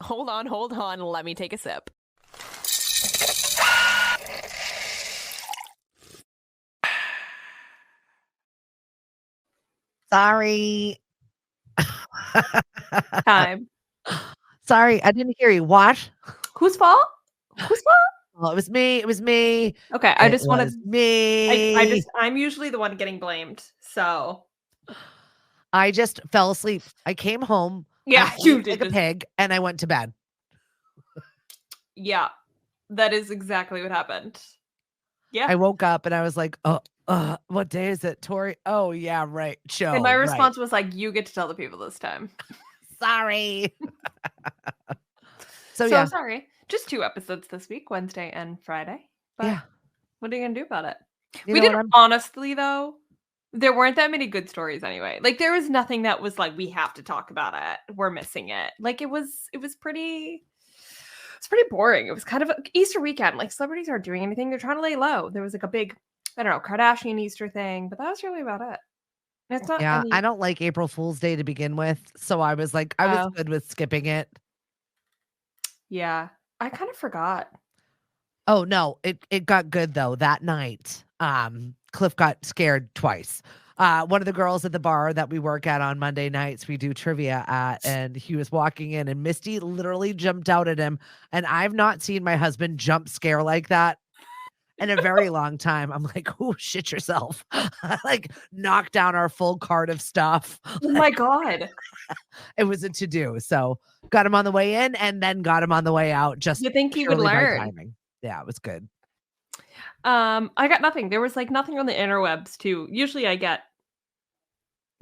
Hold on. Let me take a sip. Sorry. Time. Sorry, I didn't hear you. What? Whose fault? Well, it was me. Okay, I just wanted me. I'm usually the one getting blamed. So I just fell asleep. I came home. yeah, I you ate did like a pig, and I went to bed. Yeah, that is exactly what happened. Yeah. I woke up and I was like, what day is it, Tori? Oh yeah, right. Show. And my right. response was like, you get to tell the people this time. Sorry. So yeah. sorry. Just 2 episodes this week, Wednesday and Friday. But Yeah. what are you gonna do about it? You We know did what, honestly though. There weren't that many good stories anyway. Like there was nothing that was like we have to talk about it. We're missing it. Like it was pretty it's pretty boring. It was kind of a Easter weekend. Like celebrities aren't doing anything. They're trying to lay low. There was like a big, I don't know, Kardashian Easter thing, but that was really about it. And it's not Yeah, any I don't like April Fool's Day to begin with, so I was like, I was Oh. good with skipping it. Yeah. I kind of forgot. Oh no, it got good though that night. Cliff got scared twice. One of the girls at the bar that we work at on Monday nights, we do trivia at, and he was walking in, and Misty literally jumped out at him. And I've not seen my husband jump scare like that in a very long time. I'm like, oh, shit yourself. Like, knock down our full cart of stuff. Oh my God. It was a to do. So, got him on the way in and then got him on the way out. Just You think he would purely by learn? timing. Yeah, it was good. I got nothing. There was like nothing on the interwebs too. Usually I get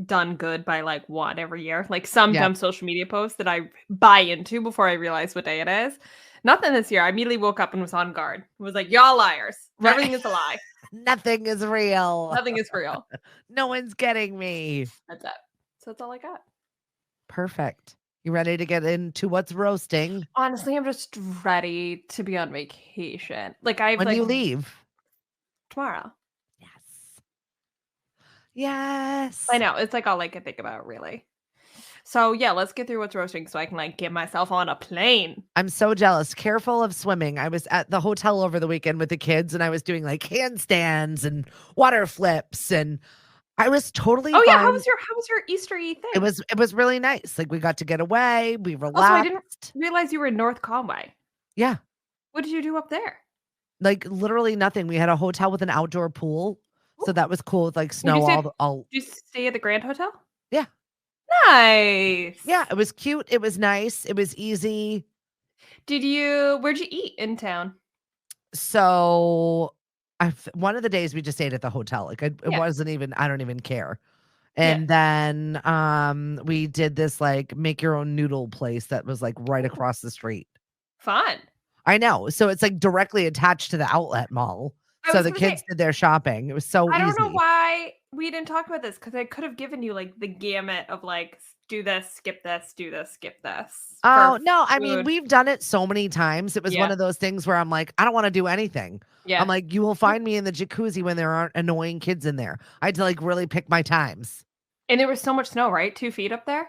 done good by like what every year, like some Yeah. dumb social media post that I buy into before I realize what day it is. Nothing this year. I immediately woke up and was on guard. Was like, y'all liars. Right. Everything is a lie. Nothing is real. Nothing is real. No one's getting me. That's it. So that's all I got. Perfect. You ready to get into what's roasting? Honestly, I'm just ready to be on vacation. Like I've When do like you leave? tomorrow. Yes. I know. It's like all I can think about, really. So yeah, let's get through what's roasting so I can like get myself on a plane. I'm so jealous. Careful of swimming. I was at the hotel over the weekend with the kids and I was doing like handstands and water flips and I was totally Oh yeah, fine. how was your Easter-y thing? It was really nice. Like we got to get away, we relaxed. Also, I didn't realize you were in North Conway. Yeah. What did you do up there? Like literally nothing. We had a hotel with an outdoor pool. So that was cool with like snow all. Did you stay at the Grand Hotel? Yeah. Nice. Yeah, it was cute. It was nice. It was easy. Where'd you eat in town? So one of the days we just ate at the hotel. Like it wasn't even, I don't even care. And then we did this like make your own noodle place that was like right across the street. Fun. I know. So it's like directly attached to the outlet mall. So the kids did their shopping. It was so easy. I don't know why we didn't talk about this because I could have given you like the gamut of like do this, skip this, do this, skip this. Oh no, I mean we've done it so many times. It was one of those things where I'm like, I don't want to do anything. Yeah. I'm like, you will find me in the jacuzzi when there aren't annoying kids in there. I had to like really pick my times. And there was so much snow, right? 2 feet up there.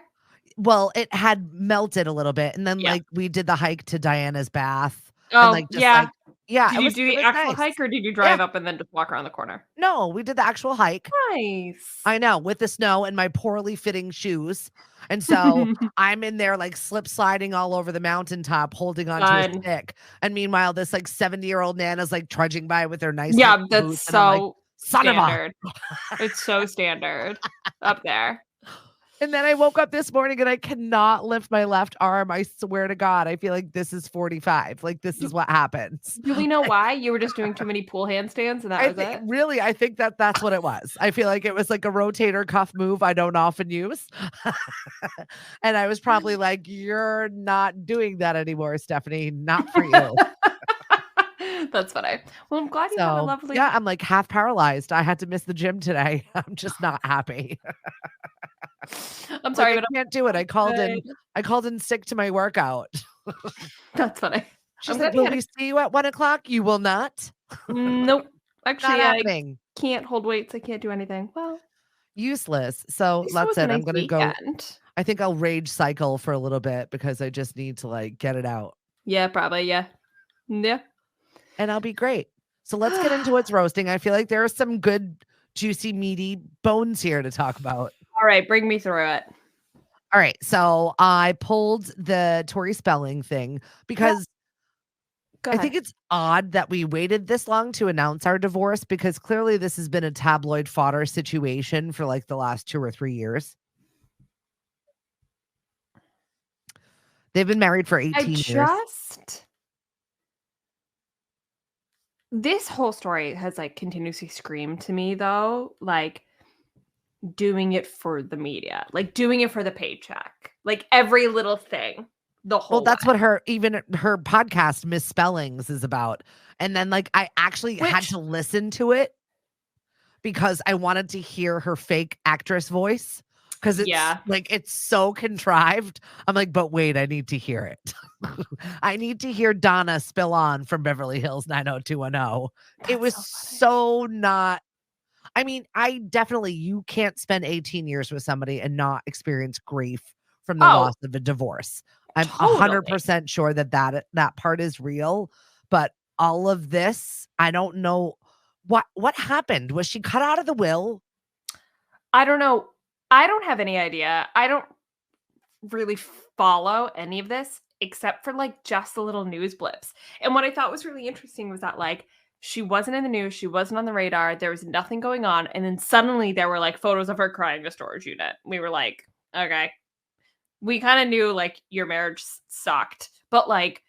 Well, it had melted a little bit, and then like we did the hike to Diana's bath. Oh, and, like, just, yeah. Like, yeah. Did you do the actual hike or did you drive up and then just walk around the corner? No, we did the actual hike. Nice. I know, with the snow and my poorly fitting shoes. And so I'm in there like slip sliding all over the mountaintop, holding onto a stick. And meanwhile, this like 70-year-old Nana's like trudging by with her nice that's boots, so like, standard. It's so standard up there. And then I woke up this morning and I cannot lift my left arm. I swear to God, I feel like this is 45. Like this is what happens. Do we know why? You were just doing too many pool handstands and that was it? Really, I think that's what it was. I feel like it was like a rotator cuff move I don't often use. And I was probably like, you're not doing that anymore, Stephanie. Not for you. That's funny. Well, I'm glad you had a lovely... Yeah, I'm like half paralyzed. I had to miss the gym today. I'm just not happy. I'm sorry, but I can't do it. I called in sick to my workout. That's funny. She's like, will we see you at 1:00? You will not. Nope. Actually, I can't hold weights. I can't do anything. Well, useless. So that's it. I'm gonna go. I think I'll rage cycle for a little bit because I just need to like get it out. Yeah, probably. Yeah. Yeah. And I'll be great. So let's get into what's roasting. I feel like there are some good, juicy, meaty bones here to talk about. All right, bring me through it. All right. So I pulled the Tori Spelling thing because Go I ahead. think it's odd that we waited this long to announce our divorce because clearly this has been a tabloid fodder situation for like the last 2 or 3 years. They've been married for 18 years. This whole story has like continuously screamed to me though, like doing it for the media, like doing it for the paycheck, like every little thing. The whole Well, that's what her podcast Miss Spellings is about. And then like I actually had to listen to it because I wanted to hear her fake actress voice because it's like it's so contrived. I'm like, but wait, I need to hear it. I need to hear Donna spill on from Beverly Hills 90210. It was so not. I mean, you can't spend 18 years with somebody and not experience grief from the loss of a divorce. I'm 100% sure that part is real, but all of this, I don't know what happened. Was she cut out of the will? I don't know. I don't have any idea. I don't really follow any of this except for like just the little news blips. And what I thought was really interesting was that like she wasn't in the news, she wasn't on the radar, there was nothing going on, and then suddenly there were like photos of her crying in a storage unit. We were like, okay. We kind of knew like your marriage sucked, but like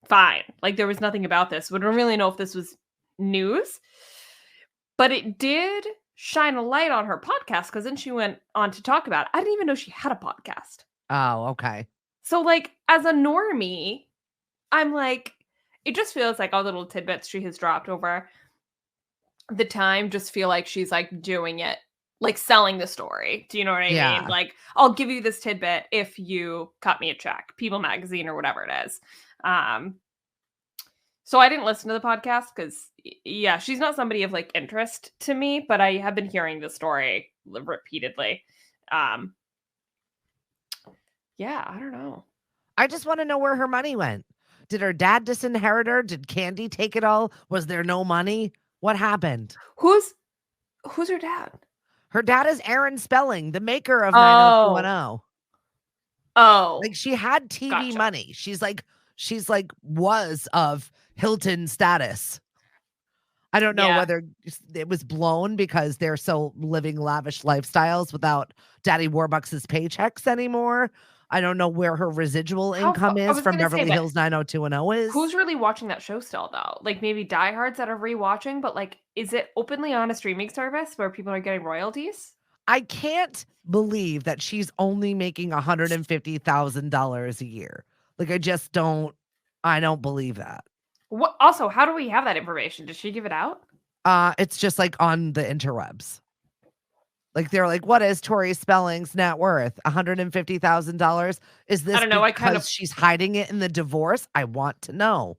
fine. Like there was nothing about this. We don't really know if this was news, but it did shine a light on her podcast because then she went on to talk about it. I didn't even know she had a podcast. Oh, okay. So like as a normie, I'm like, it just feels like all the little tidbits she has dropped over the time just feel like she's like doing it, like selling the story. Do you know what I mean? Like, I'll give you this tidbit if you cut me a check, People Magazine or whatever it is. So I didn't listen to the podcast because, yeah, she's not somebody of like interest to me, but I have been hearing the story repeatedly. Yeah, I don't know. I just want to know where her money went. Did her dad disinherit her? Did Candy take it all? Was there no money? What happened? Who's her dad? Her dad is Aaron Spelling, the maker of 90210. Oh. Like she had TV money. She's like was of Hilton status. I don't know whether it was blown because they're so living lavish lifestyles without Daddy Warbucks' paychecks anymore. I don't know where her residual income is from Beverly Hills 90210 is. Who's really watching that show still, though? Like maybe diehards that are rewatching, but like, is it openly on a streaming service where people are getting royalties? I can't believe that she's only making $150,000 a year. Like, I don't believe that. What? Also, how do we have that information? Did she give it out? It's just like on the interwebs. Like they're like, what is Tori Spellings' net worth? $150,000? Is this because she's hiding it in the divorce? I want to know.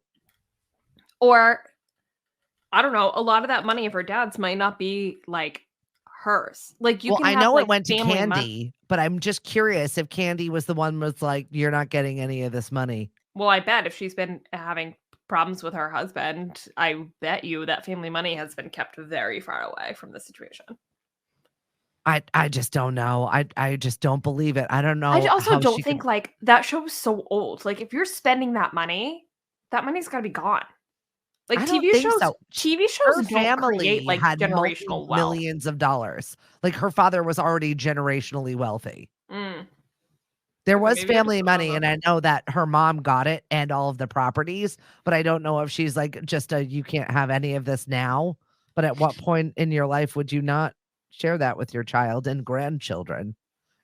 Or I don't know. A lot of that money of her dad's might not be like hers. Like you can. I know it went to Candy, but I'm just curious if Candy was the one was like, you're not getting any of this money. Well, I bet if she's been having problems with her husband, I bet you that family money has been kept very far away from the situation. I just don't know. I just don't believe it. I don't know. I also don't think like that show is so old. Like if you're spending that money's got to be gone. Like TV shows Her don't family create like had generational wealth. Millions of dollars. Like her father was already generationally wealthy. There was family money, and I know that her mom got it and all of the properties, but I don't know if she's like you can't have any of this now. But at what point in your life would you not share that with your child and grandchildren?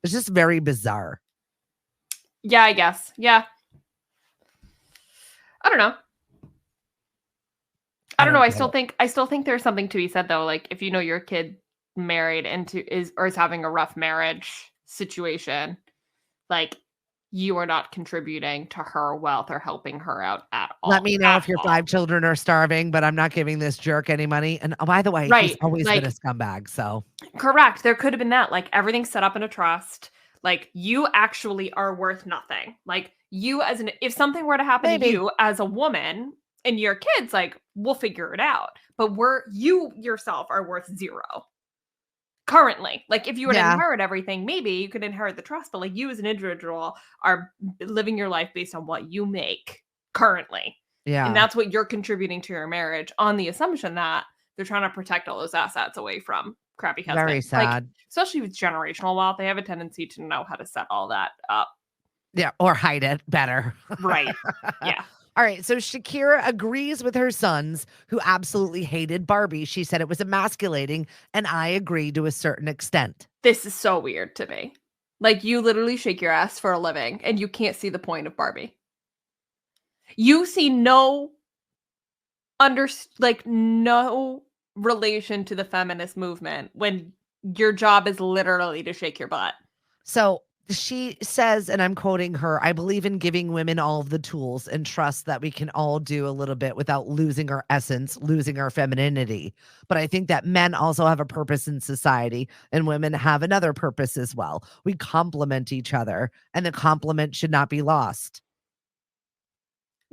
It's just very bizarre. Yeah, I guess. Yeah. I don't know. I still think there's something to be said though. Like if you know your kid married is having a rough marriage situation, like you are not contributing to her wealth or helping her out at all. Let me know if your 5 children are starving, but I'm not giving this jerk any money. And by the way, he's always been a scumbag. So correct. There could have been that. Like everything's set up in a trust. Like, you actually are worth nothing. Like, you as if something were to happen to Maybe. you as a woman and your kids, like, we'll figure it out. But you yourself are worth zero currently. Like, if you were to Yeah. inherit everything, maybe you could inherit the trust, but like, you as an individual are living your life based on what you make currently. And Yeah. that's what you're contributing to your marriage, on the assumption that they're trying to protect all those assets away from crappy husband. Very Like, sad. especially with generational wealth, they have a tendency to know how to set all that up. Yeah. Or hide it better. Right. Yeah. All right. So Shakira agrees with her sons who absolutely hated Barbie. She said it was emasculating, and I agree to a certain extent. This is so weird to me. Like, you literally shake your ass for a living and you can't see the point of Barbie. You see no no relation to the feminist movement when your job is literally to shake your butt. So she says, and I'm quoting her, I believe in giving women all of the tools and trust that we can all do a little bit without losing our essence, losing our femininity. But I think that men also have a purpose in society and women have another purpose as well. We complement each other and the compliment should not be lost.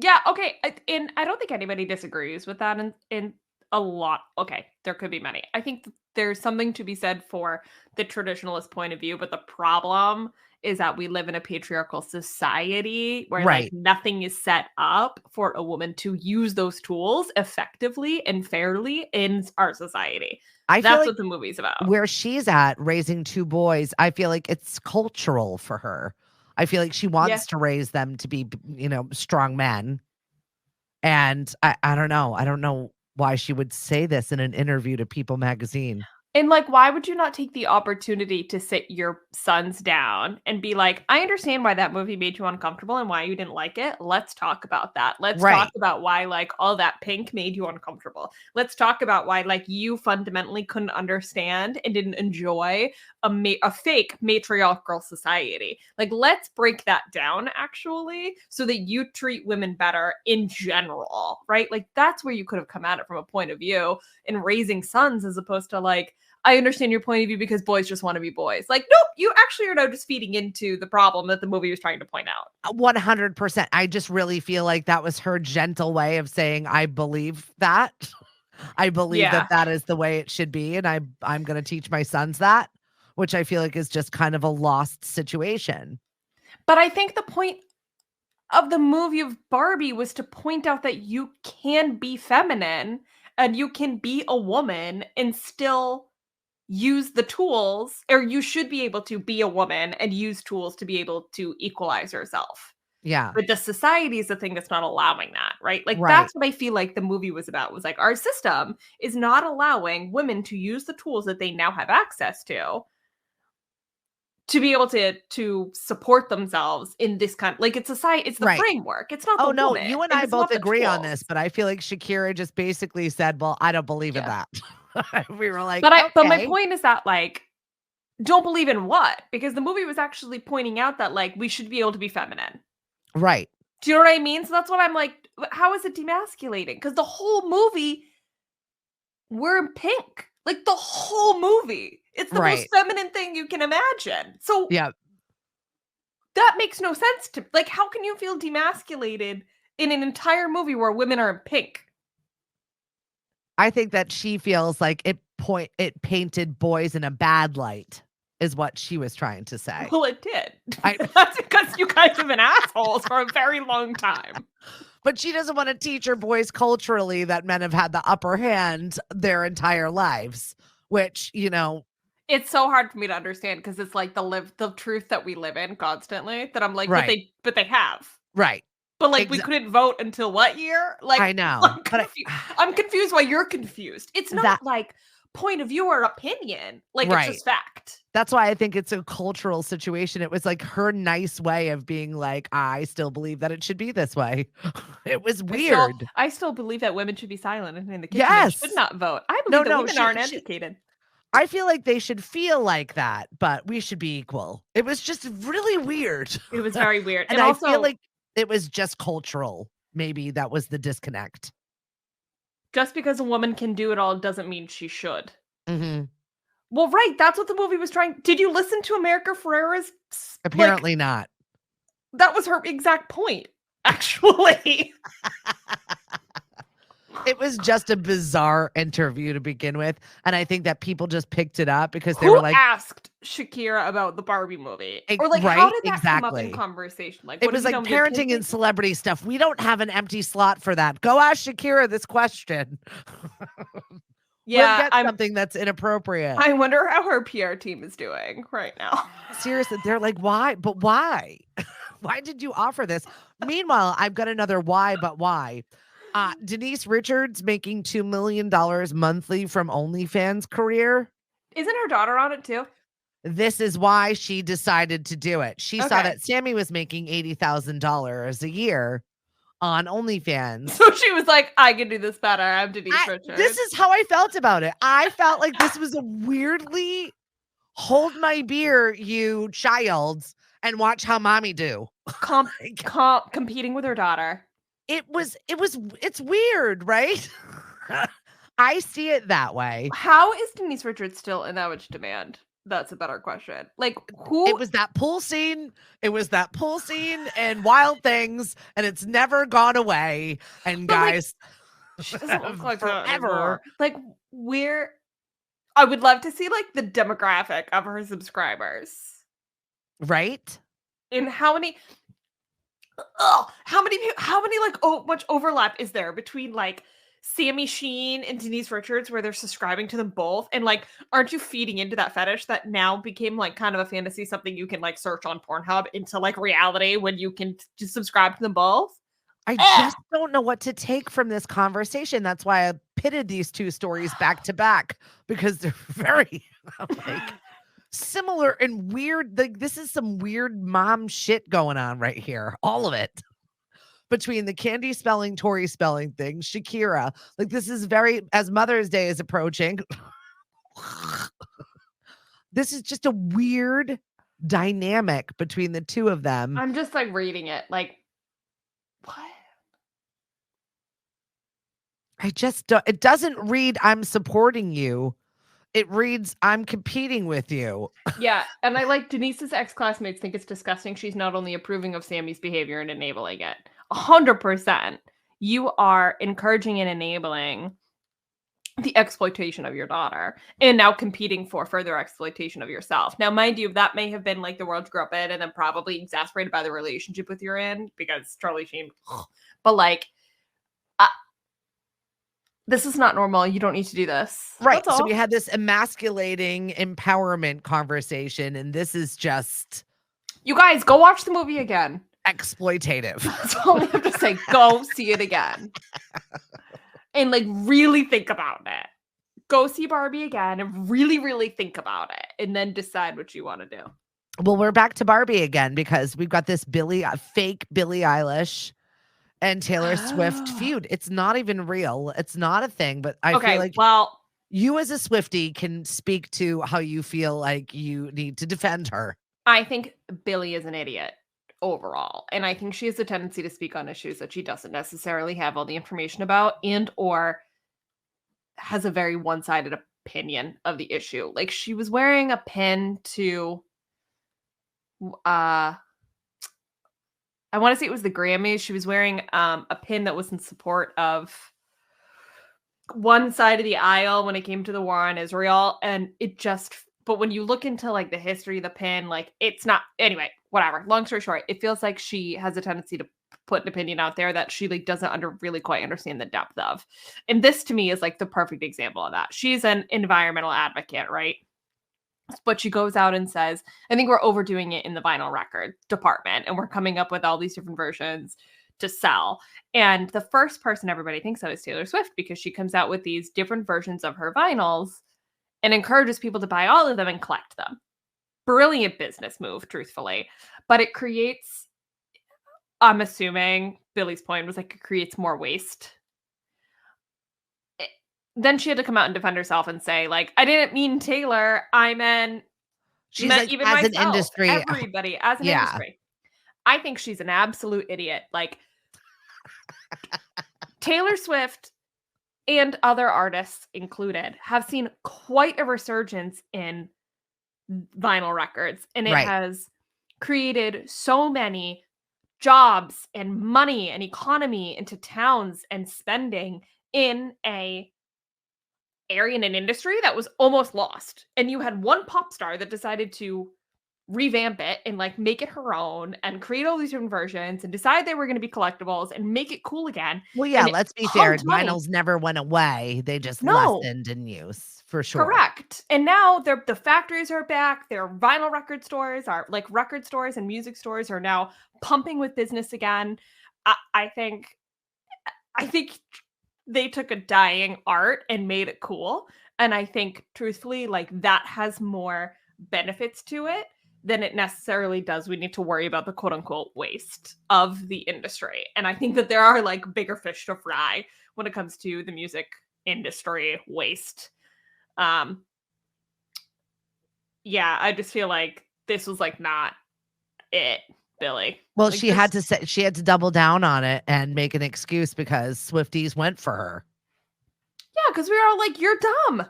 Yeah, okay. And I don't think anybody disagrees with that in a lot. Okay, there could be many. I think there's something to be said for the traditionalist point of view, but the problem is that we live in a patriarchal society where like Right. nothing is set up for a woman to use those tools effectively and fairly in our society. I feel That's like what the movie's about. where she's at raising two boys, I feel like it's cultural for her. I feel like she Yeah. wants to raise them to be, strong men. And I don't know. I don't know why she would say this in an interview to People magazine. And, like, why would you not take the opportunity to sit your sons down and be like, "I understand why that movie made you uncomfortable and why you didn't like it. Let's talk about that. Let's talk Right. about why, like, all that pink made you uncomfortable. Let's talk about why, like, you fundamentally couldn't understand and didn't enjoy a fake matriarchal society. Like, let's break that down actually so that you treat women better in general, right? Like, that's where you could have come at it from a point of view in raising sons as opposed to like, I understand your point of view because boys just want to be boys. Like, nope, you actually are now just feeding into the problem that the movie was trying to point out. 100%. I just really feel like that was her gentle way of saying, I believe that. I believe Yeah. that that is the way it should be. And I'm going to teach my sons that, which I feel like is just kind of a lost situation. But I think the point of the movie of Barbie was to point out that you can be feminine and you can be a woman and still use the tools, or you should be able to be a woman and use tools to be able to equalize yourself. Yeah. But the society is the thing that's not allowing that, right? Like, Right. that's what I feel like the movie was about, was like, our system is not allowing women to use the tools that they now have access to be able to support themselves in this kind, like, it's society, it's the Right. framework. It's not Oh, the no, woman. you and And I it's both not the agree on tools. this, but I feel like Shakira just basically said, well, I don't believe in Yeah. that. We were like, But my okay. point is that, like, don't believe in what? Because the movie was actually pointing out that, like, we should be able to be feminine. Right. Do you know what I mean? So that's what I'm like, how is it demasculating? Because the whole movie, we're in pink. Like, the whole movie. It's the most Right. feminine thing you can imagine. So Yeah. that makes no sense to, like, how can you feel demasculated in an entire movie where women are in pink? I think that she feels like it painted boys in a bad light is what she was trying to say. Well, it did. I That's because you guys have been assholes for a very long time. But she doesn't want to teach her boys culturally that men have had the upper hand their entire lives, which, It's so hard for me to understand because it's like the truth that we live in constantly, that I'm like, right. but they have. Right. But, like, we couldn't vote until what year? Like, I know. But I'm confused why you're confused. It's not that like point of view or opinion. Like, it's right. just fact. That's why I think it's a cultural situation. It was like her nice way of being like, I still believe that it should be this way. It was weird. I still believe that women should be silent and in the kitchen and should Yes. not vote. I No, believe that women aren't educated. I feel like they should feel like that, but we should be equal. It was just really weird. It was very weird. And And I also, feel like it was just cultural. Maybe that was the disconnect. just because a woman can do it all doesn't mean she should. Mhm. Well, right. That's what the movie was trying. Did you listen to America Ferrera's? Apparently not. That was her exact point, actually. It was just a bizarre interview to begin with. And I think that people just picked it up because they Who were like, asked Shakira about the Barbie movie? Or like, right? how did that come up Exactly. in conversation? Like, It what was have like you done with your parenting kids and celebrity stuff. We don't have an empty slot for that. Go ask Shakira this question. Yeah, we'll get something that's inappropriate. I wonder how her PR team is doing right now. Seriously, they're like, why? But why? Why did you offer this? Meanwhile, I've got another why, but why? Denise Richards making $2 million monthly from OnlyFans career. Isn't her daughter on it too? This is why she decided to do it. She saw Okay. that Sammy was making $80,000 a year on OnlyFans. So she was like, I can do this better. I'm Denise Richards. This is how I felt about it. I felt like this was a weirdly hold my beer, you child, and watch how mommy do. Competing with her daughter. It's weird, right? I see it that way. How is Denise Richards still in that much demand? That's a better question. Like, who? It was that pool scene. It was that pool scene and Wild Things, and it's never gone away. And But, like, guys, she doesn't look like that forever. anymore. Like, where? I would love to see like the demographic of her subscribers, Right? and how many like much overlap is there between like Sammy Sheen and Denise Richards where they're subscribing to them both, and like aren't you feeding into that fetish that now became like kind of a fantasy, something you can like search on Pornhub, into like reality when you can just subscribe to them both? I just don't know what to take from this conversation. That's why I pitted these two stories back to back, because they're very like similar and weird. Like, this is some weird mom shit going on right here. All of it. Between the Candy Spelling, Tori Spelling thing, Shakira. Like, this is very, as Mother's Day is approaching, this is just a weird dynamic between the two of them. I'm just like reading it like, what? I just don't, it doesn't read, I'm supporting you. It reads, I'm competing with you. Yeah, and I like Denise's ex-classmates think it's disgusting. She's not only approving of Sammy's behavior and enabling it. 100%. You are encouraging and enabling the exploitation of your daughter, and now competing for further exploitation of yourself. Now, mind you, that may have been like the world you grew up in, and then probably exasperated by the relationship with you're in, because Charlie Sheen. But like, this is not normal. You don't need to do this. Right. So we had this emasculating empowerment conversation, and this is just, you guys, go watch the movie again. Exploitative. That's all I have to say. Go see it again. And like really think about it. Go see Barbie again and really, really think about it, and then decide what you want to do. Well, we're back to Barbie again because we've got this fake Billie Eilish and Taylor Swift feud. It's not even real. It's not a thing, but I feel like, well, you as a Swiftie can speak to how you feel like you need to defend her. I think Billie is an idiot overall, and I think she has a tendency to speak on issues that she doesn't necessarily have all the information about, and or has a very one-sided opinion of the issue. Like, she was wearing a pin to I want to say it was the Grammys. She was wearing a pin that was in support of one side of the aisle when it came to the war on Israel. And it just, but when you look into like the history of the pin, like it's not, anyway, whatever. Long story short, it feels like she has a tendency to put an opinion out there that she like doesn't really quite understand the depth of. And this to me is like the perfect example of that. She's an environmental advocate, right? But she goes out and says, I think we're overdoing it in the vinyl record department, and we're coming up with all these different versions to sell. And the first person everybody thinks of is Taylor Swift, because she comes out with these different versions of her vinyls and encourages people to buy all of them and collect them. Brilliant business move, truthfully. But it creates, I'm assuming Billie's point was like, it creates more waste. Then she had to come out and defend herself and say, like, I didn't mean Taylor. I meant, she's like, even as myself, an industry, everybody as an industry. I think she's an absolute idiot. Like, Taylor Swift and other artists included, have seen quite a resurgence in vinyl records. And it Right. has created so many jobs and money and economy into towns and spending in a area in an industry that was almost lost. And you had one pop star that decided to revamp it and like make it her own and create all these different versions and decide they were going to be collectibles and make it cool again. Well, yeah, And it let's be fair. pumped money. Vinyls never went away. They just No, lessened in use for sure. correct. And now the factories are back. Their vinyl record stores are like record stores and music stores are now pumping with business again. I think they took a dying art and made it cool. And I think truthfully, like that has more benefits to it than it necessarily does. We need to worry about the quote unquote waste of the industry. And I think that there are like bigger fish to fry when it comes to the music industry waste. Yeah, I just feel like this was like not it, Billy. Well, Like, she had to double down on it and make an excuse because Swifties went for her. Yeah, because we were all like, you're dumb.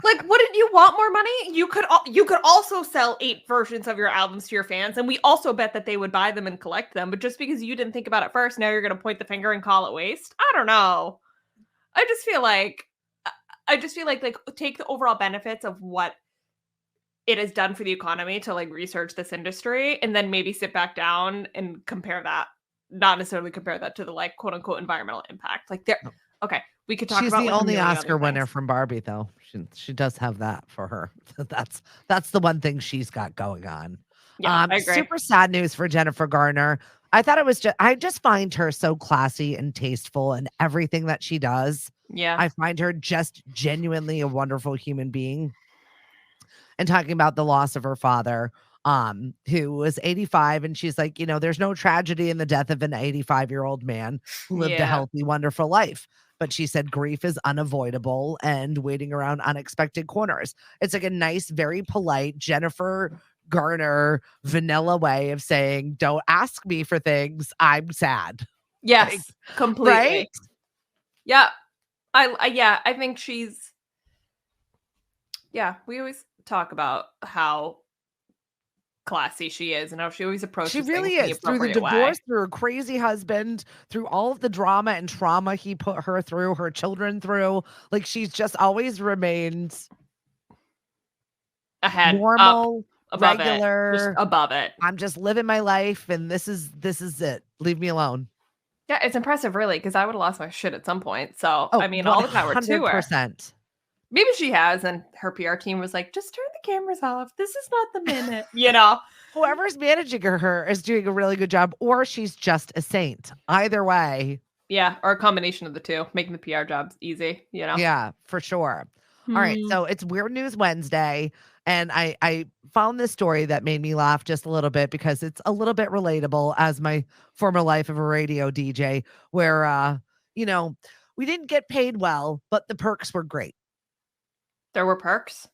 Like, wouldn't you want more money? You could also sell 8 versions of your albums to your fans, and we also bet that they would buy them and collect them. But just because you didn't think about it first, now you're going to point the finger and call it waste? I don't know. I just feel like take the overall benefits of what it has done for the economy to like research this industry, and then maybe sit back down and compare that. Not necessarily compare that to the like quote unquote environmental impact. Like there, okay, we could talk She's about the like, a only million Oscar other winner things. from Barbie, though. She does have that for her. That's the one thing she's got going on. Yeah, I agree. Super sad news for Jennifer Garner. I thought it was I just find her so classy and tasteful in everything that she does. Yeah, I find her just genuinely a wonderful human being. And talking about the loss of her father, who was 85, and she's like, there's no tragedy in the death of an 85-year-old man who lived a Yeah. healthy, wonderful life. But she said grief is unavoidable and waiting around unexpected corners. It's like a nice, very polite Jennifer Garner vanilla way of saying, don't ask me for things. I'm sad. Yes, completely. Right? Yeah, I think she's. Yeah, we always talk about how classy she is and how she always approaches She really things is. the Through the appropriate divorce, way. through her crazy husband, through all of the drama and trauma he put her through, her children through. Like, she's just always remained Ahead, up, normal, above it, just regular. above it. I'm just living my life, and this is it. Leave me alone. Yeah, it's impressive, really, because I would have lost my shit at some point. So, Oh, I mean, all the power to her. 100%. Maybe she has, and her PR team was like, just turn the cameras off. This is not the minute, you know? Whoever's managing her is doing a really good job, or she's just a saint. Either way. Yeah, or a combination of the two, making the PR jobs easy, you know? Yeah, for sure. All right. So it's Weird News Wednesday. And I found this story that made me laugh just a little bit because it's a little bit relatable as my former life of a radio DJ, where, we didn't get paid well, but the perks were great. There were perks?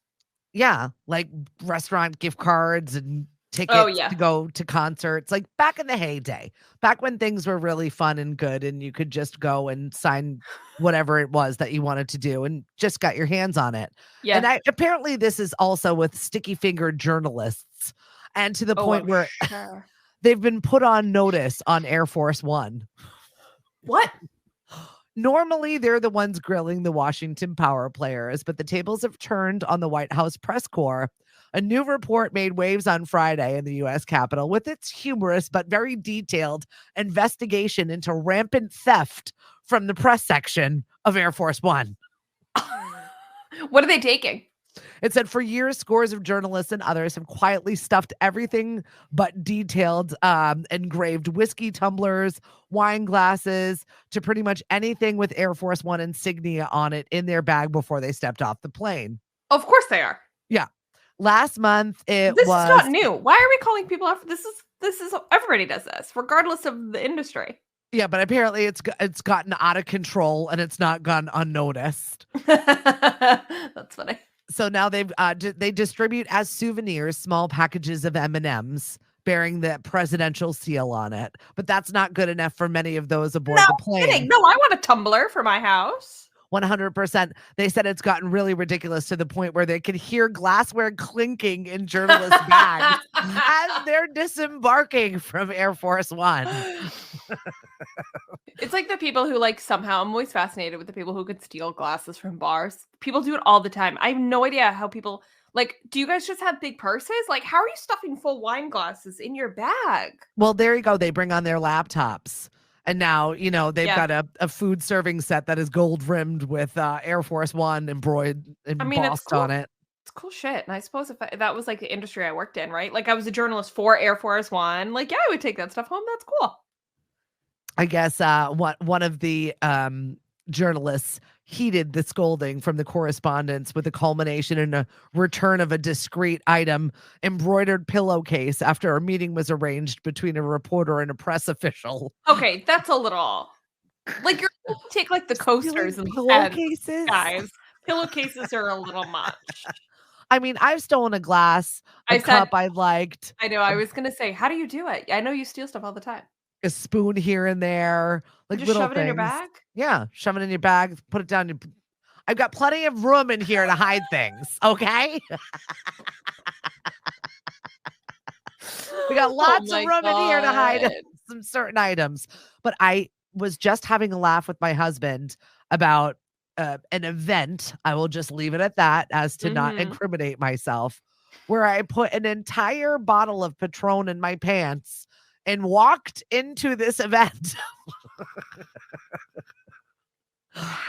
Yeah, like restaurant gift cards and tickets to go to concerts, like back in the heyday, back when things were really fun and good and you could just go and sign whatever it was that you wanted to do and just got your hands on it. Yeah. And apparently this is also with sticky-fingered journalists, and to the point where they've been put on notice on Air Force One. What? Normally, they're the ones grilling the Washington Power players, but the tables have turned on the White House press corps. A new report made waves on Friday in the U.S. Capitol with its humorous but very detailed investigation into rampant theft from the press section of Air Force One. What are they taking? It said for years, scores of journalists and others have quietly stuffed everything but detailed engraved whiskey tumblers, wine glasses, to pretty much anything with Air Force One insignia on it in their bag before they stepped off the plane. Of course they are. Yeah. Last month, this is not new. Why are we calling people out for this? Is everybody does this, regardless of the industry. Yeah, but apparently it's gotten out of control and it's not gone unnoticed. That's funny. So now they distribute as souvenirs small packages of M&Ms bearing the presidential seal on it. But that's not good enough for many of those aboard No the plane. kidding. No, I want a tumbler for my house. 100%. They said it's gotten really ridiculous to the point where they could hear glassware clinking in journalists' bags as they're disembarking from Air Force One. It's like the people who like somehow, I'm always fascinated with the people who could steal glasses from bars. People do it all the time. I have no idea how people like, do you guys just have big purses? Like, how are you stuffing full wine glasses in your bag? Well, there you go. They bring on their laptops. And now, they've got a food serving set that is gold rimmed with Air Force One embroidered embossed cool. on it. It's cool shit. And I suppose if that was like the industry I worked in, right? Like I was a journalist for Air Force One. Like, yeah, I would take that stuff home. That's cool. I guess one of the journalists heeded the scolding from the correspondents with the culmination in a return of a discreet item, embroidered pillowcase, after a meeting was arranged between a reporter and a press official. Okay, that's a little like you're supposed to take like the coasters and pillowcases, guys. Pillowcases are a little much. I mean, I've stolen a glass, a cup I liked. I know. I was gonna say, how do you do it? I know you steal stuff all the time. A spoon here and there, like just little shove it things. in your bag. Yeah, shove it in your bag, put it down. I've got plenty of room in here to hide things. Okay, we got lots of room in here to hide some certain items. But I was just having a laugh with my husband about an event. I will just leave it at that, as to not incriminate myself, where I put an entire bottle of Patron in my pants and walked into this event.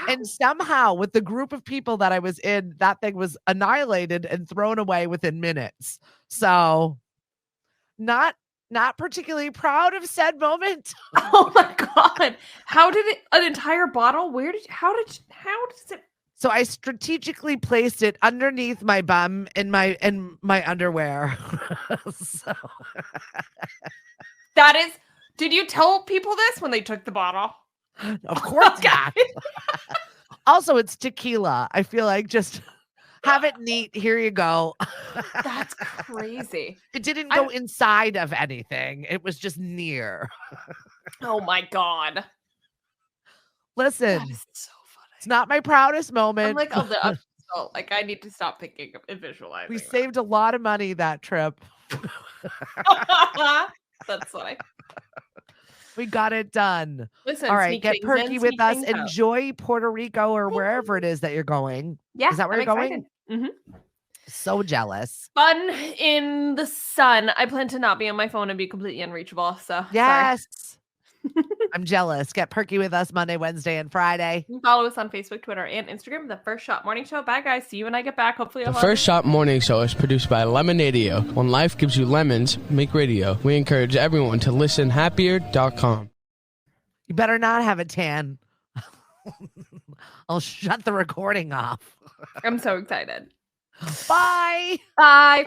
And somehow, with the group of people that I was in, that thing was annihilated and thrown away within minutes. So not particularly proud of said moment. Oh my God. How did an entire bottle? How does it? So I strategically placed it underneath my bum in my underwear. So that is, did you tell people this when they took the bottle? Of course not. Also, it's tequila. I feel like just have it neat. Here you go. That's crazy. It didn't go inside of anything. It was just near. Oh my God. Listen, that is so funny. It's not my proudest moment. I'm like, like I need to stop thinking and visualizing. We saved a lot of money that trip. That's funny. We got it done. Listen, all right, get perky with us. Enjoy Puerto Rico or wherever it is that you're going. Yeah, is that where you're going? Mm-hmm. So jealous. Fun in the sun. I plan to not be on my phone and be completely unreachable. So yes. I'm jealous. Get perky with us Monday, Wednesday, and Friday. Follow us on Facebook, Twitter, and Instagram. The First Shot Morning Show. Bye, guys. See you when I get back. Hopefully, The First Shot Morning Show is produced by Lemonadio. When life gives you lemons, make radio. We encourage everyone to listen happier.com. You better not have a tan. I'll shut the recording off. I'm so excited. Bye. Bye.